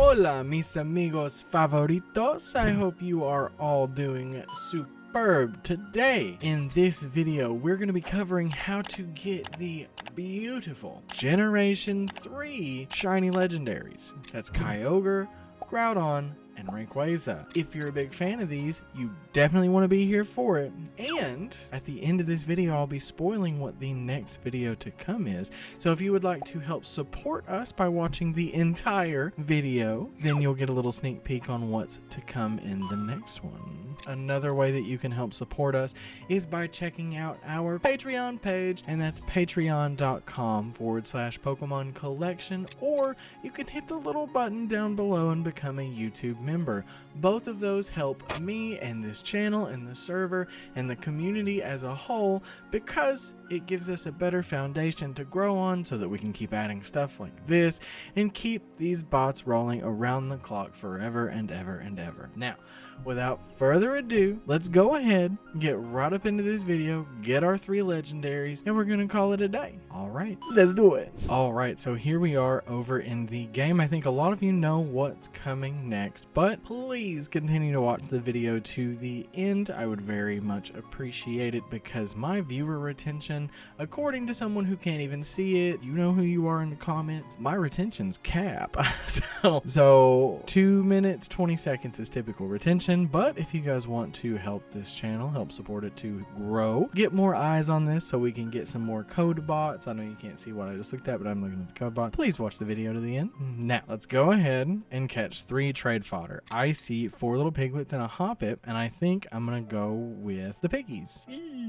Hola, mis amigos favoritos. I hope you are all doing superb. Today, in this video, we're going to be covering how to get the beautiful Generation 3 Shiny Legendaries. That's Kyogre, Groudon, and Rayquaza. If you're a big fan of these, you definitely want to be here for it. And at the end of this video, I'll be spoiling what the next video to come is. So if you would like to help support us by watching the entire video, then you'll get a little sneak peek on what's to come in the next one. Another way that you can help support us is by checking out our Patreon page, and that's patreon.com/Pokemon Collection, or you can hit the little button down below and become a YouTube member. Both of those help me and this channel and the server and the community as a whole, because it gives us a better foundation to grow on so that we can keep adding stuff like this and keep these bots rolling around the clock forever and ever and ever. Now, without further ado, let's go ahead, get right up into this video, get our 3 legendaries, and we're gonna call it a day. All right, let's do it. All right, so here we are over in the game. I think a lot of you know what's coming next, but please continue to watch the video to the end. I would very much appreciate it, because my viewer retention, according to someone who can't even see it, you know who you are in the comments, my retention's cap. so 2 minutes 20 seconds is typical retention. But if you guys want to help this channel, help support it to grow, get more eyes on this so we can get some more code bots. I know you can't see what I just looked at, but I'm looking at the code bot. Please watch the video to the end. Now let's go ahead and catch 3 trade fodder. I see 4 little piglets and a hoppip, and I think I'm gonna go with the piggies.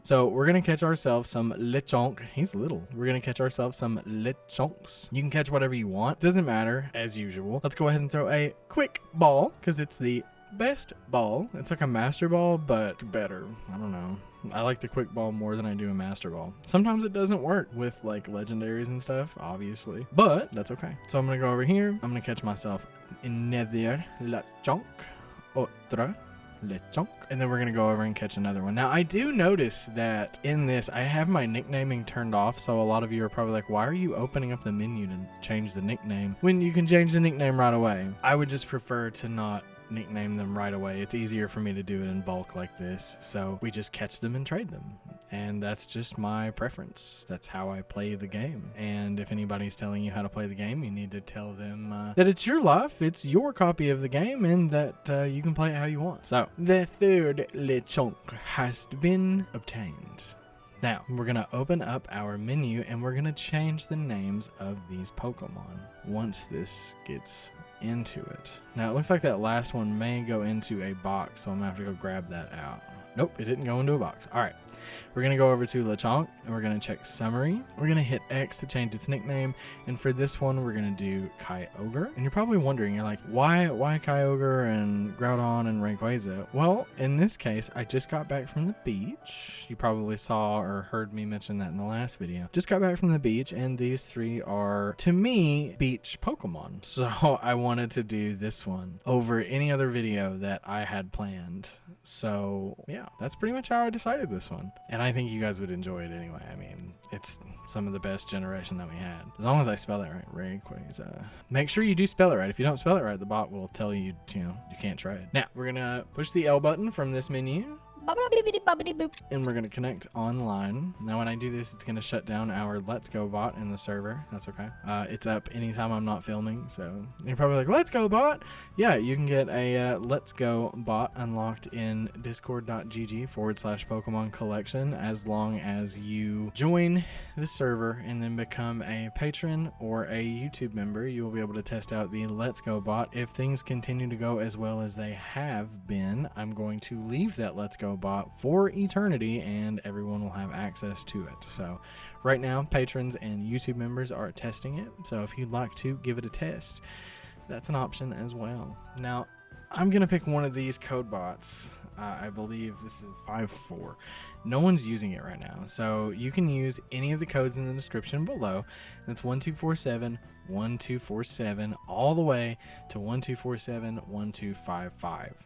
So we're gonna catch ourselves some Lechonk. He's little. We're gonna catch ourselves some Lechonks. You can catch whatever you want, doesn't matter, as usual. Let's go ahead and throw a quick ball, because it's the best ball. It's like a master ball, but better. I don't know. I like the quick ball more than I do a master ball. Sometimes it doesn't work with like legendaries and stuff, obviously, but that's okay. So I'm gonna go over here. I'm gonna catch myself another Lechonk, otra Lechonk, and then we're gonna go over and catch another one. Now I do notice that in this I have my nicknaming turned off, so a lot of you are probably like, why are you opening up the menu to change the nickname when you can change the nickname right away? I would just prefer to not nickname them right away. It's easier for me to do it in bulk like this, so we just catch them and trade them, and that's just my preference. That's how I play the game. And if anybody's telling you how to play the game, you need to tell them that it's your life, it's your copy of the game, and that you can play it how you want. So the 3rd Lechonk has been obtained. Now, we're going to open up our menu, and we're going to change the names of these Pokemon once this gets into it. Now, it looks like that last one may go into a box, so I'm going to have to go grab that out. Nope, it didn't go into a box. All right, we're going to go over to Lechonk, and we're going to check summary. We're going to hit X to change its nickname, and for this one, we're going to do Kyogre. And you're probably wondering, you're like, why Kyogre and Groudon and Rayquaza? Well, in this case, I just got back from the beach. You probably saw or heard me mention that in the last video. Just got back from the beach, and these 3 are, to me, beach Pokemon. So I wanted to do this one over any other video that I had planned. So yeah, that's pretty much how I decided this one. And I think you guys would enjoy it anyway. I mean, it's some of the best generation that we had. As long as I spell it right, Rayquaza. Make sure you do spell it right. If you don't spell it right, the bot will tell you, you can't trade. Now, we're gonna push the L button from this menu, and we're going to connect online. Now when I do this, it's going to shut down our Let's Go bot in the server. That's okay. It's up anytime I'm not filming, so you're probably like, Let's Go bot? Yeah, you can get a Let's Go bot unlocked in discord.gg/Pokemon Collection as long as you join the server and then become a patron or a YouTube member. You will be able to test out the Let's Go bot. If things continue to go as well as they have been, I'm going to leave that Let's Go bot for eternity, and everyone will have access to it. So right now, patrons and YouTube members are testing it, so if you'd like to give it a test, that's an option as well. Now I'm gonna pick one of these code bots. I believe this is 5-4. No one's using it right now, so you can use any of the codes in the description below. That's 1247 1247 all the way to 1247 1255.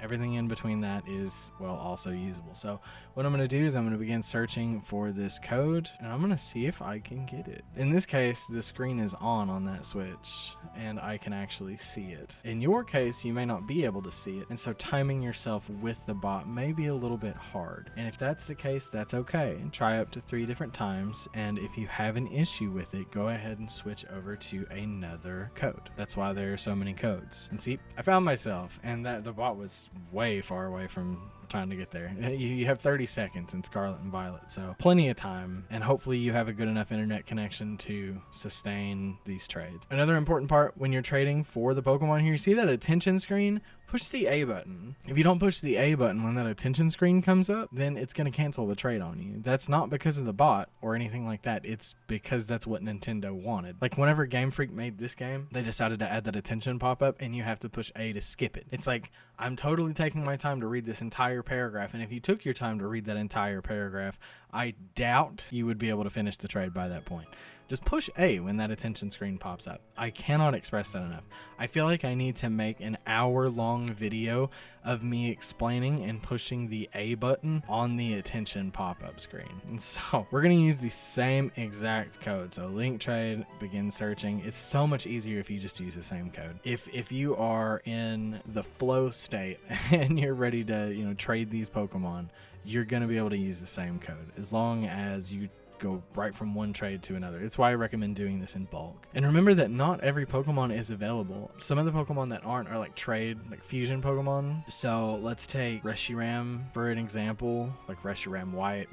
Everything in between that is, well, also usable. So what I'm going to do is I'm going to begin searching for this code, and I'm going to see if I can get it. In this case, the screen is on that switch, and I can actually see it. In your case, you may not be able to see it, and so timing yourself with the bot may be a little bit hard. And if that's the case, that's okay. Try up to 3 different times, and if you have an issue with it, go ahead and switch over to another code. That's why there are so many codes. And see, I found myself, and that the bot was way far away from trying to get there. You have 30 seconds in Scarlet and Violet, so plenty of time, and hopefully you have a good enough internet connection to sustain these trades. Another important part when you're trading for the Pokemon here, you see that attention screen? Push the A button. If you don't push the A button when that attention screen comes up, then it's going to cancel the trade on you. That's not because of the bot or anything like that. It's because that's what Nintendo wanted. Like whenever Game Freak made this game, they decided to add that attention pop-up, and you have to push A to skip it. It's like, I'm totally taking my time to read this entire paragraph, and if you took your time to read that entire paragraph, I doubt you would be able to finish the trade by that point. Just push A when that attention screen pops up. I cannot express that enough. I feel like I need to make an hour-long video of me explaining and pushing the A button on the attention pop-up screen. And so we're going to use the same exact code. So link trade, begin searching. It's so much easier if you just use the same code. If you are in the flow state and you're ready to, trade these Pokemon, you're going to be able to use the same code as long as you go right from one trade to another. It's why I recommend doing this in bulk. And remember that not every Pokemon is available. Some of the Pokemon that aren't are like fusion Pokemon. So let's take Reshiram for an example, like Kyurem White,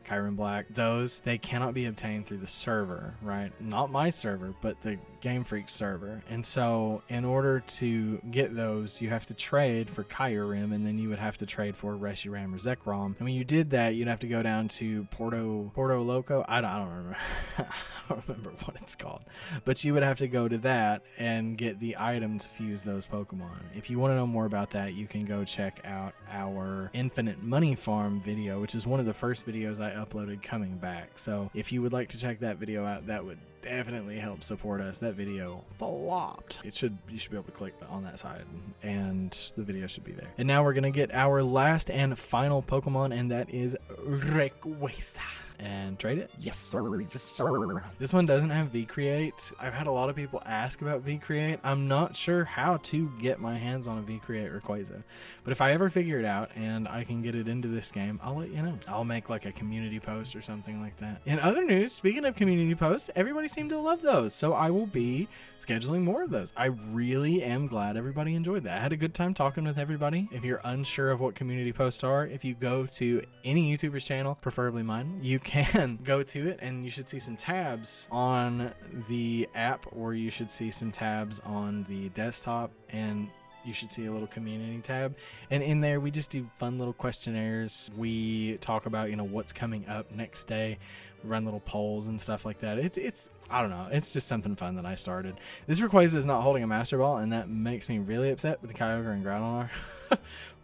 Kyurem Black. Those, they cannot be obtained through the server, right? Not my server, but the Game Freak server. And so in order to get those, you have to trade for Kyurem, and then you would have to trade for Reshiram or Zekrom. And when you did that, you'd have to go down to Porto Loco. I don't remember. I don't remember what it's called. But you would have to go to that and get the item to fuse those Pokemon. If you want to know more about that, you can go check out our Infinite Money Farm video, which is one of the first videos I uploaded coming back. So if you would like to check that video out, that would definitely help support us. That video flopped. You should be able to click on that side and the video should be there. And now we're gonna get our last and final Pokemon, and that is Rayquaza. And trade it? Yes, sir. Yes, sir. This one doesn't have VCreate. I've had a lot of people ask about VCreate. I'm not sure how to get my hands on a VCreate Rayquaza, but if I ever figure it out and I can get it into this game, I'll let you know. I'll make like a community post or something like that. In other news, speaking of community posts, everybody seemed to love those, so I will be scheduling more of those. I really am glad everybody enjoyed that. I had a good time talking with everybody. If you're unsure of what community posts are, if you go to any YouTuber's channel, preferably mine, you can go to it and you should see some tabs on the app, or you should see some tabs on the desktop, and you should see a little community tab, and in there we just do fun little questionnaires. We talk about what's coming up next day. We run little polls and stuff like that. It's I don't know, it's just something fun that I started. This Rayquaza is not holding a Master Ball, and that makes me really upset with the Kyogre and Groudon.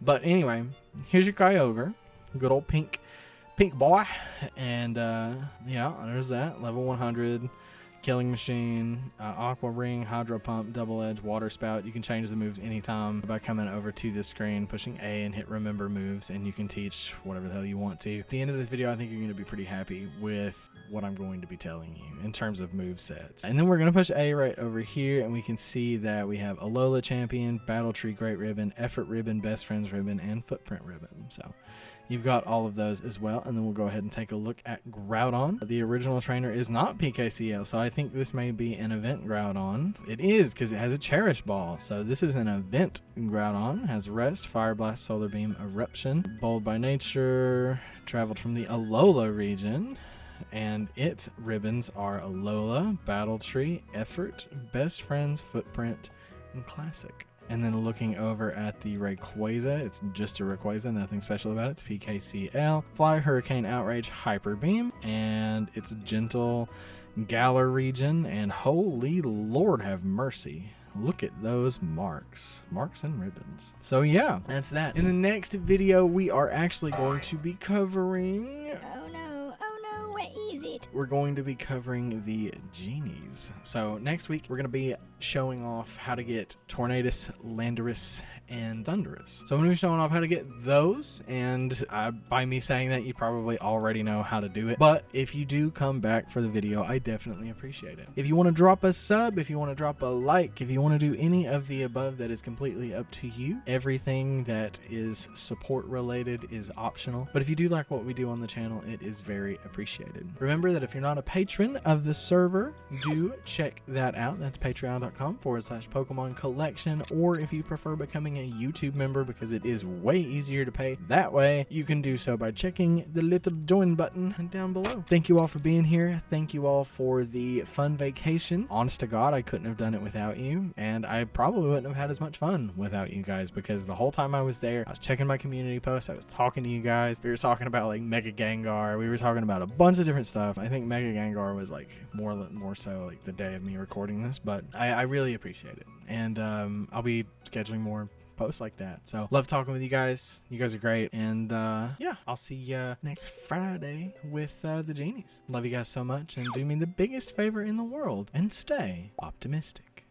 But anyway, here's your Kyogre, good old pink boy, and yeah, there's that. Level 100, Killing Machine, Aqua Ring, Hydro Pump, Double Edge, Water Spout. You can change the moves anytime by coming over to this screen, pushing A and hit remember moves, and you can teach whatever the hell you want to. At the end of this video, I think you're going to be pretty happy with what I'm going to be telling you in terms of move sets. And then we're going to push A right over here, and we can see that we have Alola Champion, Battle Tree Great Ribbon, Effort Ribbon, Best Friends Ribbon, and Footprint Ribbon. So you've got all of those as well. And then we'll go ahead and take a look at Groudon. The original trainer is not PKCL, so I think this may be an event Groudon. It is, because it has a Cherish Ball. So this is an event Groudon. Has Rest, Fire Blast, Solar Beam, Eruption. Bold by nature. Traveled from the Alola region. And its ribbons are Alola, Battle Tree, Effort, Best Friends, Footprint, and Classic. And then looking over at the Rayquaza, it's just a Rayquaza, nothing special about it. It's PKCL, Fly, Hurricane, Outrage, Hyper Beam, and it's Gentle, Galar region, and holy Lord have mercy. Look at those marks and ribbons. So yeah, that's that. In the next video, we are actually going to be covering... Oh no, what is it? right. we're going to be covering the genies. So next week, we're going to be showing off how to get Tornadus, Landorus, and Thunderous. So I'm going to be showing off how to get those, and by me saying that, you probably already know how to do it. But if you do come back for the video, I definitely appreciate it. If you want to drop a sub, if you want to drop a like, if you want to do any of the above, that is completely up to you. Everything that is support related is optional. But if you do like what we do on the channel, it is very appreciated. Remember that if you're not a patron of the server, do check that out. That's patreon.com/Pokemon Collection. Or if you prefer becoming a YouTube member, because it is way easier to pay that way, you can do so by checking the little join button down below. Thank you all for being here. Thank you all for the fun vacation. Honest to God, I couldn't have done it without you, and I probably wouldn't have had as much fun without you guys, because the whole time I was there, I was checking my community posts, I was talking to you guys. We were talking about like Mega Gengar, we were talking about a bunch of different stuff. I think Mega Gengar was like more so like the day of me recording this, but I really appreciate it, and I'll be scheduling more posts like that. So love talking with you guys. You guys are great, and yeah, I'll see you next Friday with the genies. Love you guys so much, and do me the biggest favor in the world, and stay optimistic.